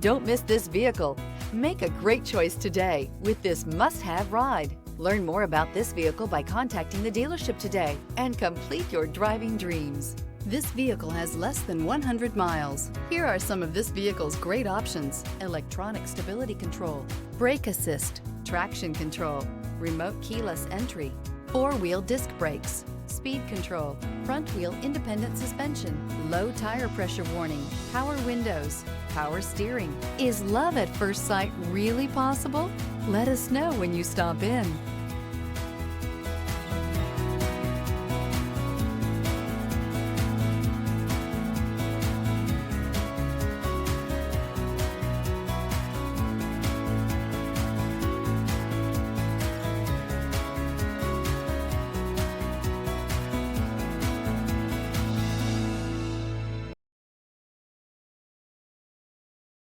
Don't miss this vehicle. Make a great choice today with this must-have ride. Learn more about this vehicle by contacting the dealership today and complete your driving dreams. This vehicle has less than 100 miles. Here are some of this vehicle's great options: electronic stability control, brake assist, traction control, remote keyless entry, four-wheel disc brakes, speed control, front-wheel independent suspension, low tire pressure warning, power windows, power steering. Is love at first sight really possible? Let us know when you stop in.